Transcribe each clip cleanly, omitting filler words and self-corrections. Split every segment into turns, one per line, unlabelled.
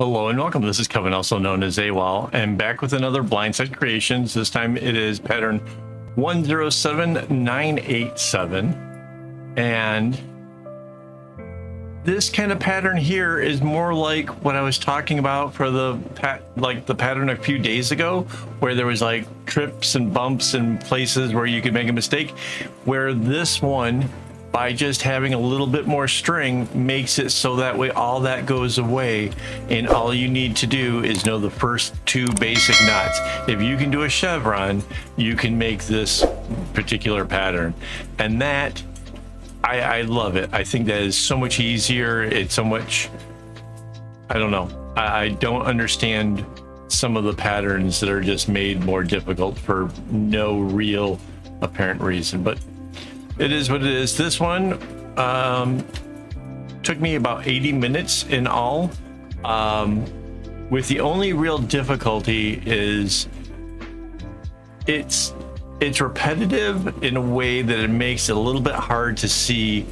Hello and welcome. This is Kevin, also known as AWOL, and back with another Blindsided Creations. This time it is pattern 107987. And this kind of pattern here is more like what I was talking about for the pattern a few days ago, where there was like trips and bumps and places where you could make a mistake, where this one, by just having a little bit more string, makes it so that way all that goes away, and all you need to do is know the first two basic knots. If you can do a chevron, you can make this particular pattern, and that I love it. I think that is so much easier. It's so much, I don't know, I don't understand some of the patterns that are just made more difficult for no real apparent reason, but it is what it is. This one took me about 80 minutes in all, with the only real difficulty is it's repetitive in a way that it makes it a little bit hard to see,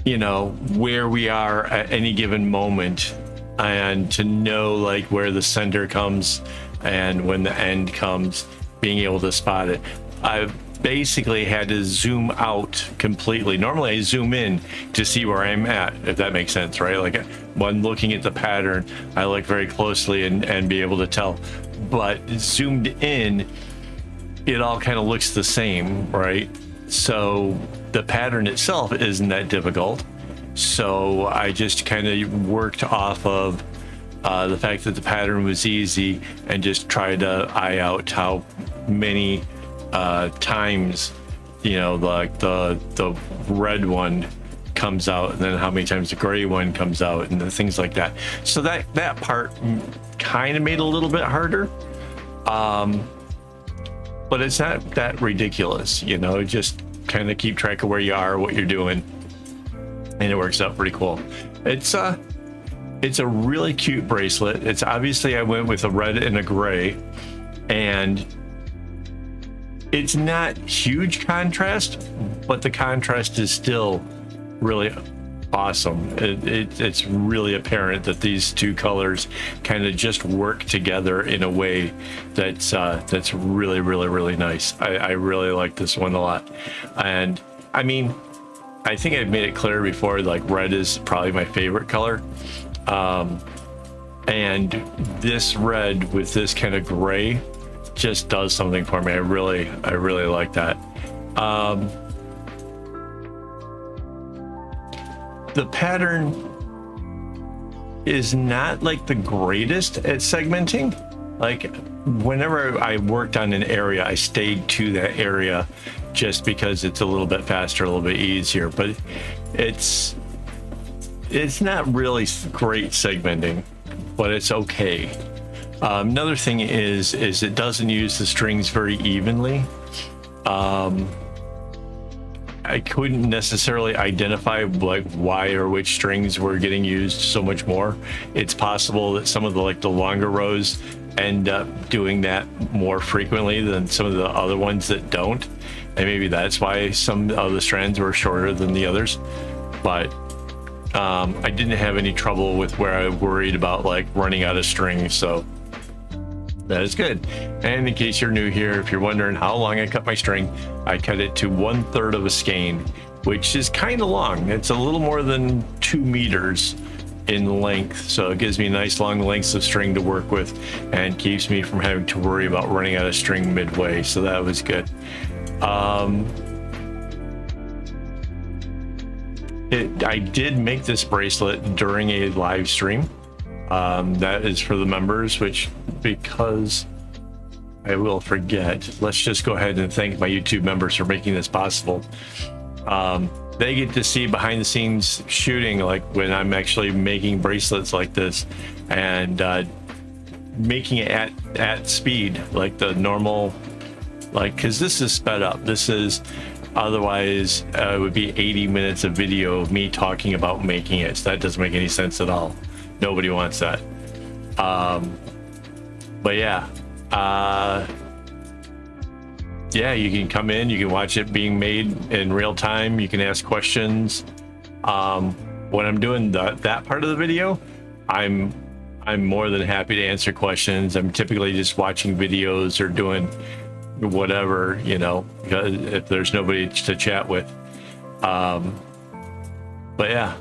you know, where we are at any given moment, and to know like where the center comes and when the end comes, being able to spot it. I've basically had to zoom out completely. Normally I zoom in to see where I'm at, if that makes sense, right? Like when looking at the pattern, I look very closely and be able to tell, but zoomed in, it all kind of looks the same, right? So the pattern itself isn't that difficult. So I just kind of worked off of the fact that the pattern was easy and just tried to eye out how many times, you know, like the red one comes out, and then how many times the gray one comes out, and the things like that. So that part kind of made it a little bit harder, but it's not that ridiculous, you know. Just kind of keep track of where you are, what you're doing, and it works out pretty cool. It's a really cute bracelet. It's obviously, I went with a red and a gray, and it's not huge contrast, but the contrast is still really awesome. It's really apparent that these two colors kind of just work together in a way that's really nice. I really like this one a lot. And I mean, I think I've made it clear before, like red is probably my favorite color. And this red with this kind of gray just does something for me. I really like that. The pattern is not like the greatest at segmenting. Like whenever I worked on an area, I stayed to that area just because it's a little bit faster, a little bit easier, but it's not really great segmenting, but it's okay. Another thing is it doesn't use the strings very evenly. I couldn't necessarily identify like why or which strings were getting used so much more. It's possible that some of the longer rows end up doing that more frequently than some of the other ones that don't, and maybe that's why some of the strands were shorter than the others. But I didn't have any trouble with where I worried about like running out of strings, so that is good. And in case you're new here, if you're wondering how long I cut my string, I cut it to 1/3 of a skein, which is kind of long. It's a little more than 2 meters in length, so it gives me nice long lengths of string to work with and keeps me from having to worry about running out of string midway, so that was good. I did make this bracelet during a live stream. That is for the members, which, because I will forget, let's just go ahead and thank my YouTube members for making this possible. They get to see behind the scenes shooting, like when I'm actually making bracelets like this, and making it at speed, like the normal, like, because this is sped up. This is, otherwise it would be 80 minutes of video of me talking about making it, so that doesn't make any sense at all. Nobody wants that. But yeah, you can come in, you can watch it being made in real time, you can ask questions. When I'm doing that part of the video, I'm I'm more than happy to answer questions. I'm typically just watching videos or doing whatever, you know, if there's nobody to chat with. But yeah.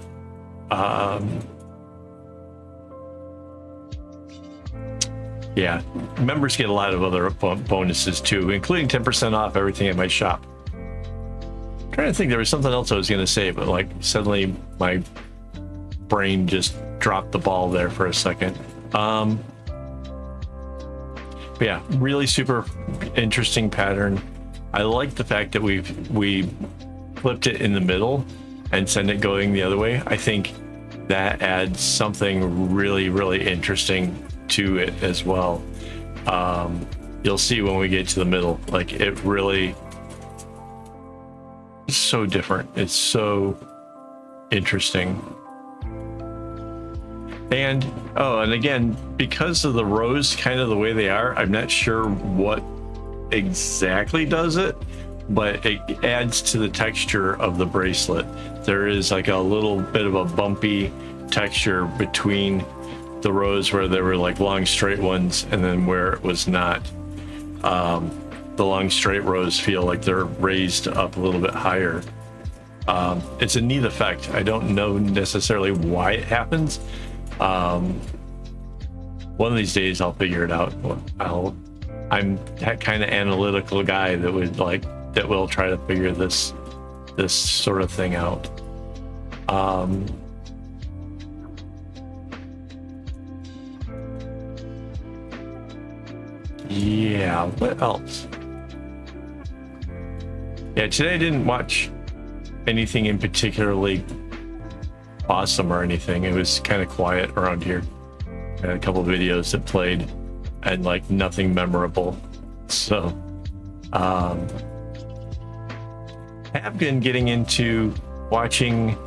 Yeah, members get a lot of other bonuses too, including 10% off everything at my shop. I'm trying to think, there was something else I was going to say, but like suddenly my brain just dropped the ball there for a second. But yeah, really super interesting pattern. I like the fact that we flipped it in the middle and send it going the other way. I think that adds something really, really interesting to it as well. You'll see when we get to the middle, like it really is so different. It's so interesting. And and again, because of the rows kind of the way they are, I'm not sure what exactly does it, but it adds to the texture of the bracelet. There is like a little bit of a bumpy texture between the rows where there were like long straight ones and then where it was not. The long straight rows feel like they're raised up a little bit higher. It's a neat effect. I don't know necessarily why it happens. One of these days I'll figure it out. I'm that kind of analytical guy that will try to figure this sort of thing out. Yeah, what else? Yeah, today I didn't watch anything in particularly awesome or anything. It was kind of quiet around here. I had a couple of videos that played and like nothing memorable. So I have been getting into watching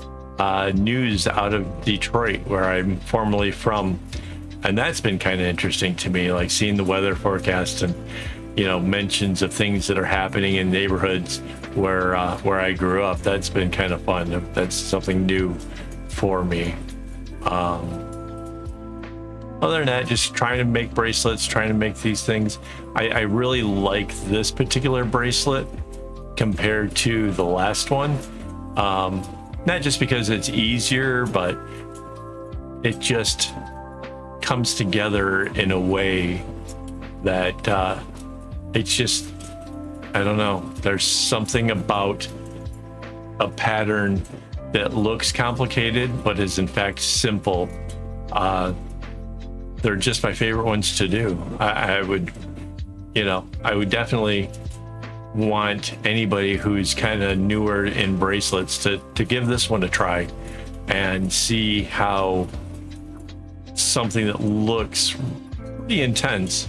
news out of Detroit, where I'm formerly from. And that's been kind of interesting to me, like seeing the weather forecast and, you know, mentions of things that are happening in neighborhoods where I grew up. That's been kind of fun. That's something new for me. Other than that, just trying to make bracelets, trying to make these things. I really like this particular bracelet compared to the last one. Not just because it's easier, but it just comes together in a way that it's just, I don't know, there's something about a pattern that looks complicated but is in fact simple. They're just my favorite ones to do. I would definitely want anybody who's kind of newer in bracelets to give this one a try and see how something that looks pretty intense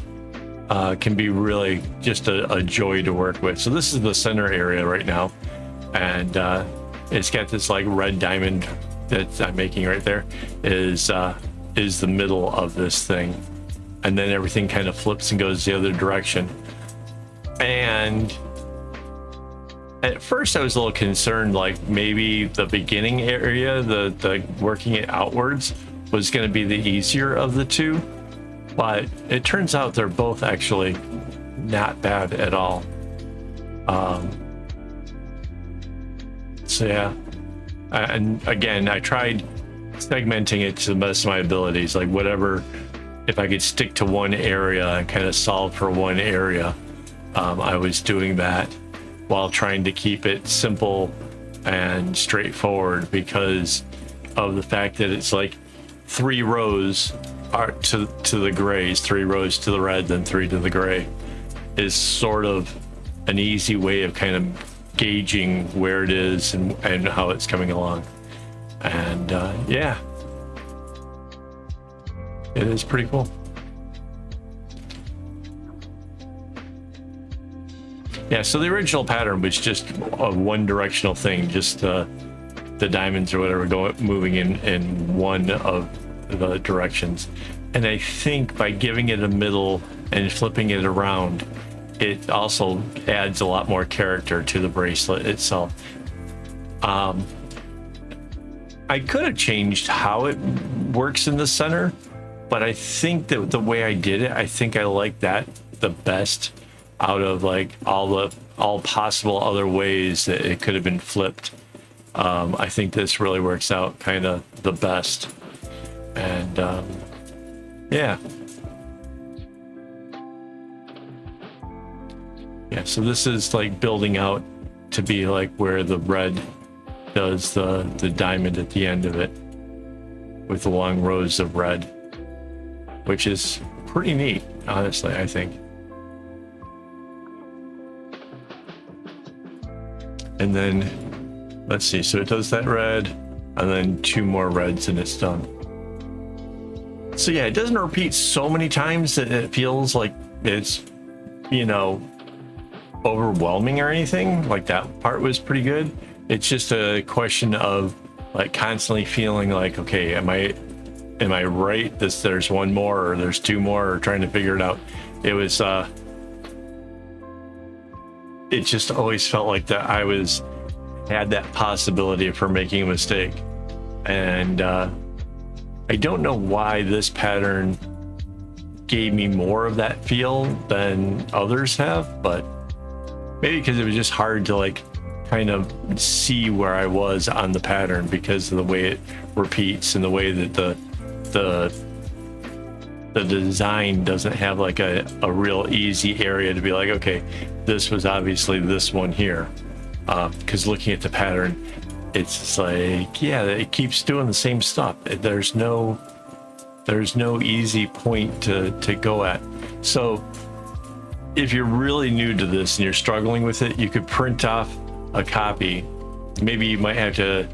can be really just a joy to work with. So this is the center area right now, and it's got this like red diamond that I'm making right there is the middle of this thing, and then everything kind of flips and goes the other direction. And at first I was a little concerned, like maybe the beginning area, the working it outwards, was going to be the easier of the two, but it turns out they're both actually not bad at all. So yeah, and again, I tried segmenting it to the best of my abilities, like whatever, if I could stick to one area and kind of solve for one area, I was doing that while trying to keep it simple and straightforward, because of the fact that it's like 3 rows are to the grays, 3 rows to the red, then 3 to the gray, is sort of an easy way of kind of gauging where it is and how it's coming along. And yeah, it is pretty cool. Yeah, so the original pattern was just a one directional thing, just the diamonds or whatever moving in one of the directions. And I think by giving it a middle and flipping it around, it also adds a lot more character to the bracelet itself. I could have changed how it works in the center, but I think that the way I did it, I think I like that the best out of like all possible other ways that it could have been flipped. I think this really works out kind of the best. And yeah. Yeah, so this is like building out to be like where the red does the diamond at the end of it with the long rows of red, which is pretty neat, honestly, I think. And then, let's see, so it does that red, and then 2 more reds and it's done. So yeah, it doesn't repeat so many times that it feels like it's, you know, overwhelming or anything. Like that part was pretty good. It's just a question of like constantly feeling like, okay, am I right? There's 1 more or there's 2 more, or trying to figure it out. It was it just always felt like that I had that possibility for making a mistake. And I don't know why this pattern gave me more of that feel than others have, but maybe because it was just hard to like kind of see where I was on the pattern because of the way it repeats and the way that the design doesn't have like a real easy area to be like, okay, this was obviously this one here. Because looking at the pattern, it's just like, yeah, it keeps doing the same stuff. There's no easy point to go at. So if you're really new to this and you're struggling with it, you could print off a copy. Maybe you might have to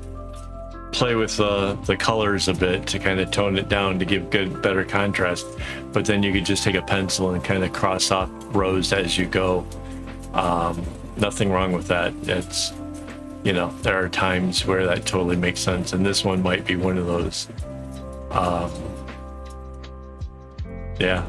play with the colors a bit to kind of tone it down to give better contrast, but then you could just take a pencil and kind of cross off rows as you go. Nothing wrong with that. It's, you know, there are times where that totally makes sense, and this one might be one of those. Yeah.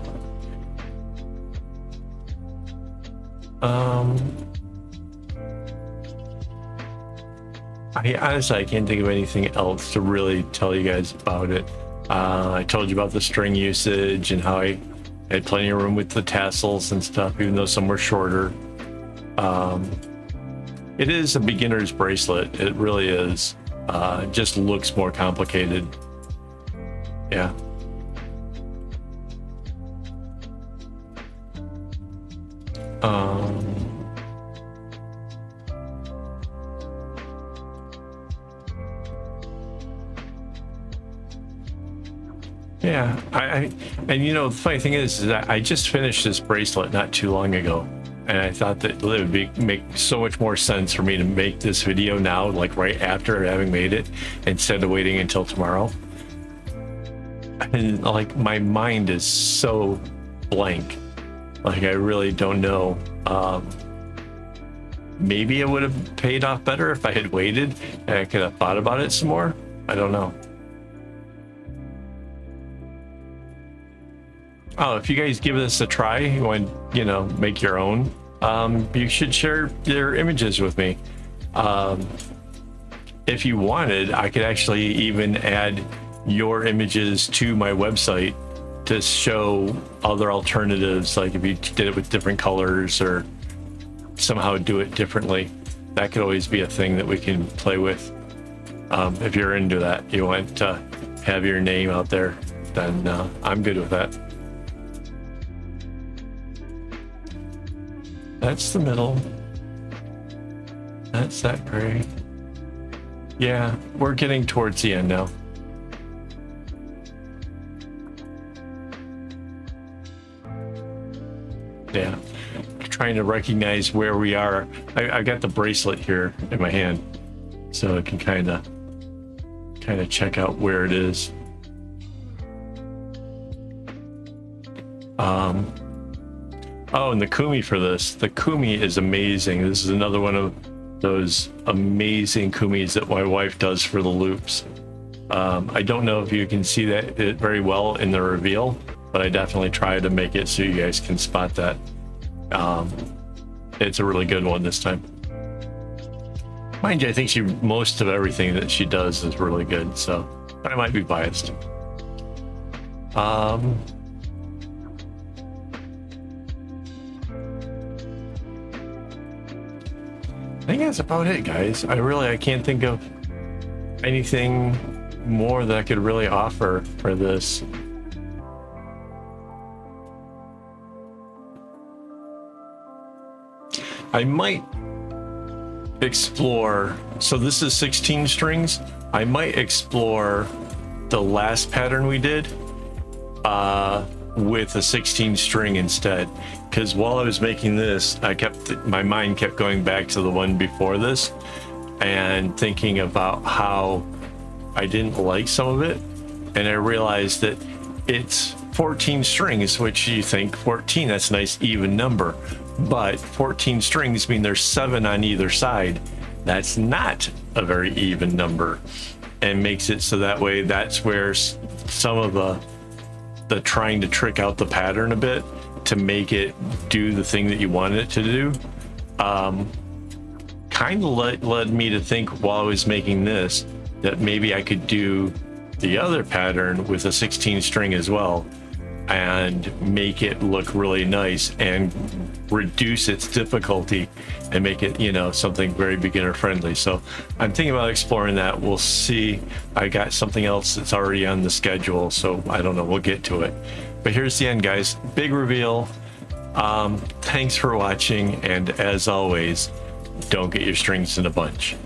I can't think of anything else to really tell you guys about it. I told you about the string usage and how I had plenty of room with the tassels and stuff, even though some were shorter. It is a beginner's bracelet. It really is. It just looks more complicated. Yeah. Yeah, and you know, the funny thing is that I just finished this bracelet not too long ago, and I thought that it would make so much more sense for me to make this video now, like right after having made it, instead of waiting until tomorrow. And like my mind is so blank, like I really don't know. Maybe it would have paid off better if I had waited and I could have thought about it some more. I don't know. Oh, if you guys give this a try, you want, you know, make your own, you should share your images with me. If you wanted, I could actually even add your images to my website to show other alternatives, like if you did it with different colors or somehow do it differently. That could always be a thing that we can play with. If you're into that, you want to have your name out there, then I'm good with that. That's the middle. That's that gray. Yeah, we're getting towards the end now. Yeah, trying to recognize where we are. I got the bracelet here in my hand, so I can kind of check out where it is. Oh, and the kumi for this. The kumi is amazing. This is another one of those amazing kumis that my wife does for the loops. I don't know if you can see that very well in the reveal, but I definitely try to make it so you guys can spot that. It's a really good one this time. Mind you, I think most of everything that she does is really good, so I might be biased. Um, I think that's about it, guys. I can't think of anything more that I could really offer for this. I might explore, so this is 16 strings. I might explore the last pattern we did with a 16 string instead, because while I was making this, my mind kept going back to the one before this and thinking about how I didn't like some of it, and I realized that it's 14 strings, which you think 14, that's a nice even number, but 14 strings mean there's 7 on either side. That's not a very even number, and makes it so that way that's where some of the trying to trick out the pattern a bit to make it do the thing that you wanted it to do kind of led me to think while I was making this that maybe I could do the other pattern with a 16 string as well and make it look really nice and reduce its difficulty and make it, you know, something very beginner friendly. So I'm thinking about exploring that. We'll see. I got something else that's already on the schedule, so I don't know, we'll get to it. But here's the end, guys. Big reveal. Thanks for watching, and as always, don't get your strings in a bunch.